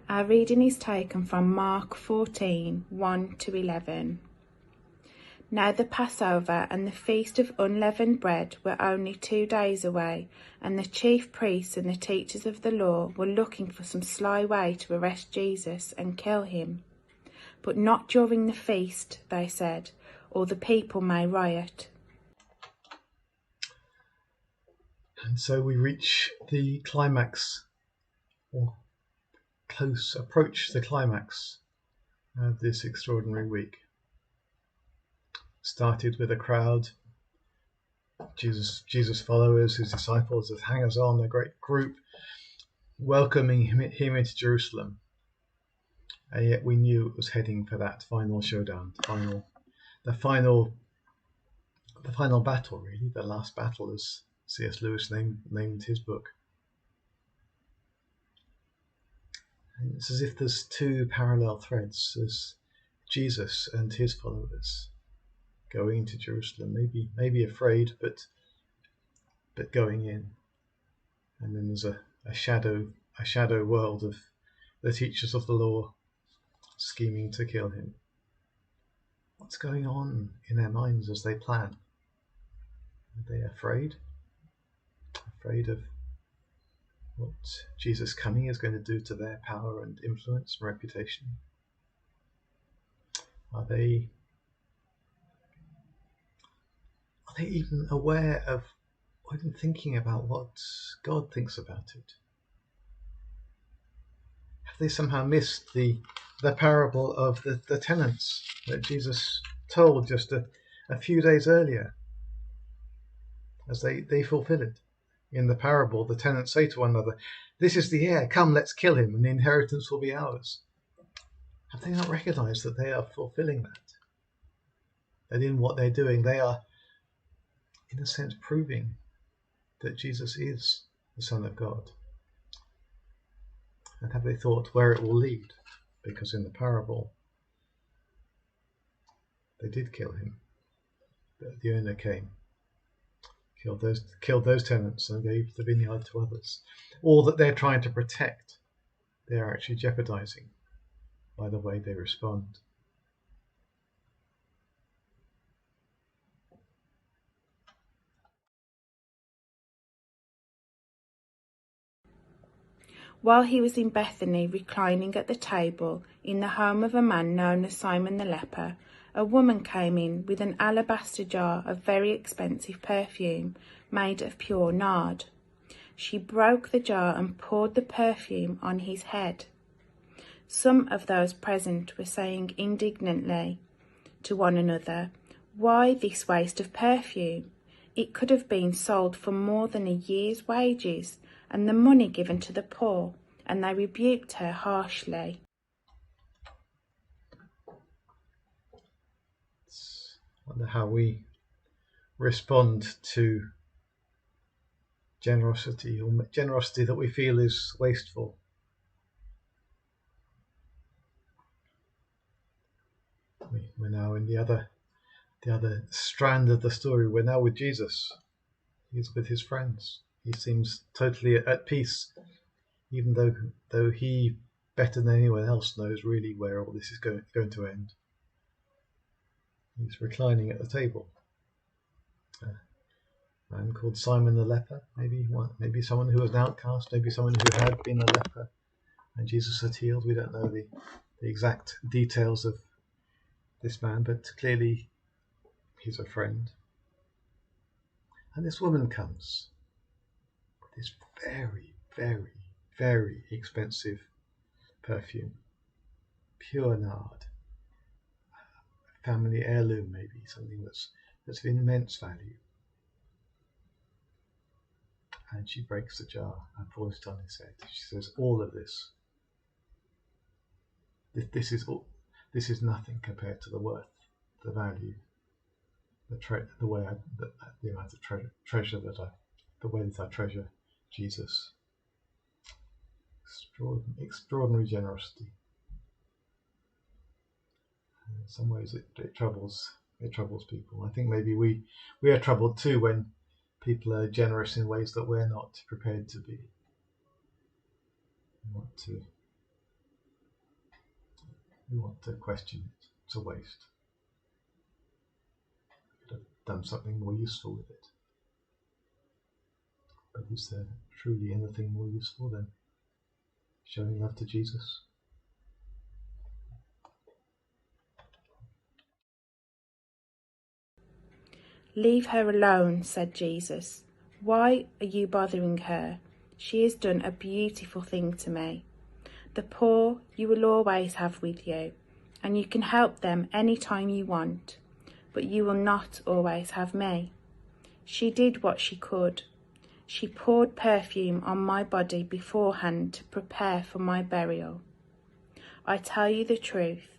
Our reading is taken from Mark 14, 1-11. Now the Passover and the Feast of Unleavened Bread were only 2 days away, and the chief priests and the teachers of the law were looking for some sly way to arrest Jesus and kill him. But not during the feast, they said, or the people may riot. And so we reach the climax, or approach the climax of this extraordinary week. Started with a crowd, Jesus' followers, his disciples, his hangers-on, a great group welcoming him into Jerusalem. And yet we knew it was heading for that final showdown, the final battle, really, the last battle, as C.S. Lewis named his book. And it's as if there's two parallel threads. There's Jesus and his followers going into Jerusalem, maybe afraid, but going in. And then there's a shadow world of the teachers of the law scheming to kill him. What's going on in their minds as they plan? Are they afraid of what Jesus' coming is going to do to their power and influence and reputation? Are they even aware of, or even thinking about what God thinks about it? Have they somehow missed the parable of the tenants that Jesus told just a few days earlier, as they fulfill it? In the parable, the tenants say to one another, "This is the heir, come, let's kill him, and the inheritance will be ours." Have they not recognized that they are fulfilling that? That in what they're doing, they are, in a sense, proving that Jesus is the Son of God? And have they thought where it will lead? Because in the parable, they did kill him. The owner came, killed those tenants, and gave the vineyard to others. All that they're trying to protect, they are actually jeopardizing by the way they respond. While he was in Bethany, reclining at the table in the home of a man known as Simon the leper, a woman came in with an alabaster jar of very expensive perfume made of pure nard. She broke the jar and poured the perfume on his head. Some of those present were saying indignantly to one another, "Why this waste of perfume? It could have been sold for more than a year's wages and the money given to the poor," and they rebuked her harshly. I wonder how we respond to generosity, or generosity that we feel is wasteful. We're now in the other strand of the story. We're now with Jesus. He's with his friends. He seems totally at peace, even though he, better than anyone else, knows really where all this is going to end. He's reclining at the table. A man called Simon the leper, maybe someone who was an outcast, maybe someone who had been a leper, and Jesus had healed. We don't know the exact details of this man, but clearly he's a friend. And this woman comes with this very, very, very expensive perfume, pure nard, family heirloom, maybe something that's of immense value. And she breaks the jar and pours it on his head. She says, "All of this is nothing compared to the worth, the value, the amount of treasure the way that I treasure Jesus." Extraordinary generosity. In some ways, it troubles people. I think maybe we are troubled too when people are generous in ways that we're not prepared to be. We want to We want to question it. It's a waste. We could have done something more useful with it. But is there truly anything more useful than showing love to Jesus? "Leave her alone," said Jesus. "Why are you bothering her? She has done a beautiful thing to me. The poor you will always have with you, and you can help them any time you want, but you will not always have me. She did what she could. She poured perfume on my body beforehand to prepare for my burial. I tell you the truth,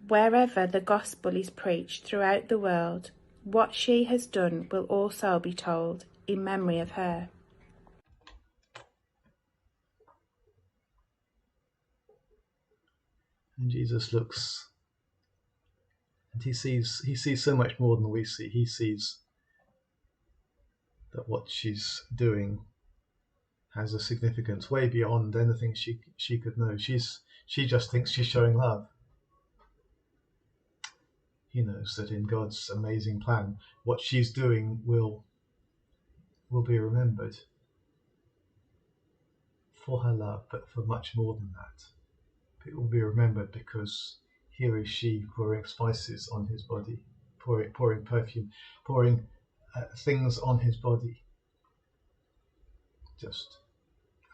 wherever the gospel is preached throughout the world, what she has done will also be told in memory of her." And Jesus looks and he sees so much more than we see. He sees that what she's doing has a significance way beyond anything she could know. She just thinks she's showing love. He knows that in God's amazing plan, what she's doing will be remembered for her love, but for much more than that. It will be remembered because here is she pouring spices on his body, pouring perfume, pouring things on his body, just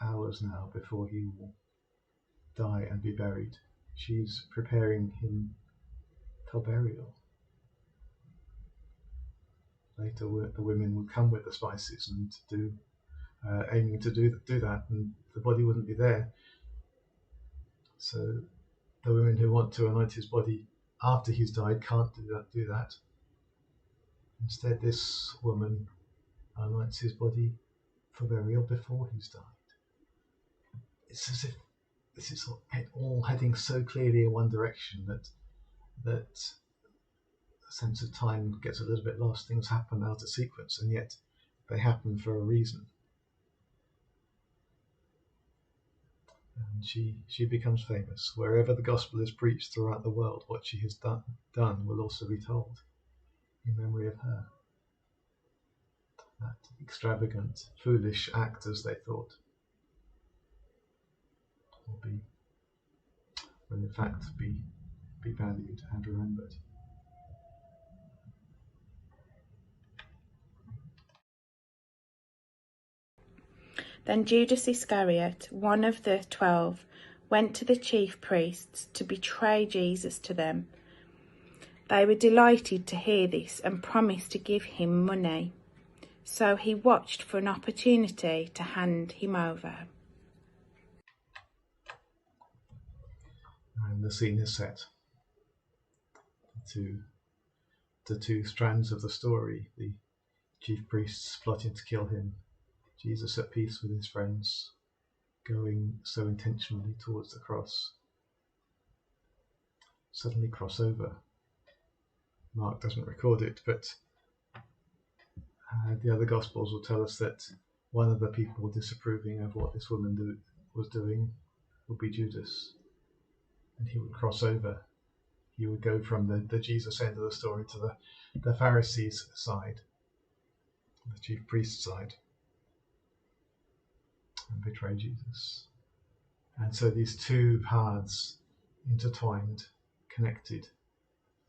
hours now before he will die and be buried. She's preparing him for burial. Later, the women would come with the spices and aiming to do that, and the body wouldn't be there. So the women who want to anoint his body after he's died can't do that. Instead, this woman anoints his body for burial before he's died. It's as if this is all heading so clearly in one direction that the sense of time gets a little bit lost. Things happen out of sequence, and yet they happen for a reason. And she becomes famous. Wherever the gospel is preached throughout the world, what she has done will also be told in memory of her. That extravagant, foolish act, as they thought, will in fact be valued and remembered. Then Judas Iscariot, one of the 12, went to the chief priests to betray Jesus to them. They were delighted to hear this and promised to give him money. So he watched for an opportunity to hand him over. And the scene is set. The two strands of the story, the chief priests plotting to kill him, Jesus at peace with his friends, going so intentionally towards the cross, suddenly cross over. Mark doesn't record it, but the other Gospels will tell us that one of the people disapproving of what this woman was doing would be Judas, and he would cross over. He would go from the Jesus end of the story to the Pharisees' side, the chief priest's side, and betray Jesus. And so these two paths, intertwined, connected,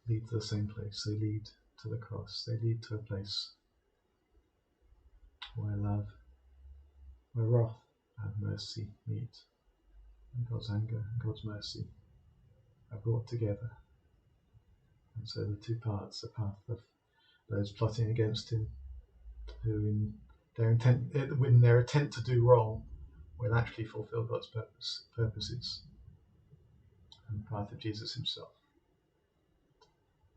lead to the same place. They lead to the cross. They lead to a place where love, where wrath and mercy meet, and God's anger and God's mercy are brought together. And so the two paths, the path of those plotting against him, who in their attempt to do wrong will actually fulfill God's purposes, and the path of Jesus himself,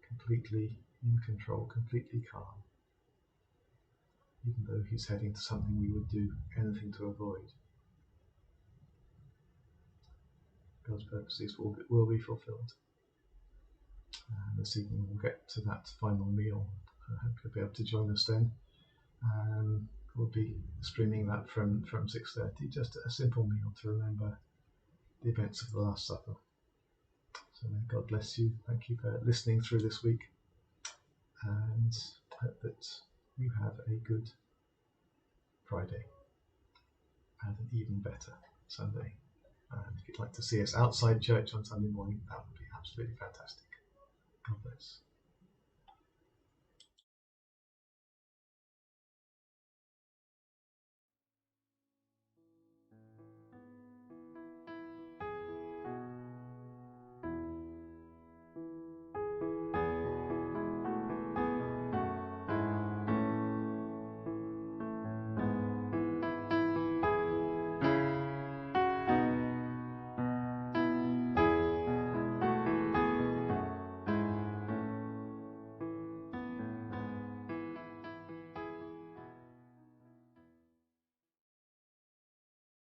completely in control, completely calm, even though he's heading to something we would do anything to avoid. God's purposes will be fulfilled. And this evening we'll get to that final meal. I hope you'll be able to join us then. We'll be streaming that from 6:30, just a simple meal to remember the events of the Last Supper. So may God bless you. Thank you for listening through this week, and hope that you have a good Friday and an even better Sunday. And if you'd like to see us outside church on Sunday morning, that would be absolutely fantastic. God bless.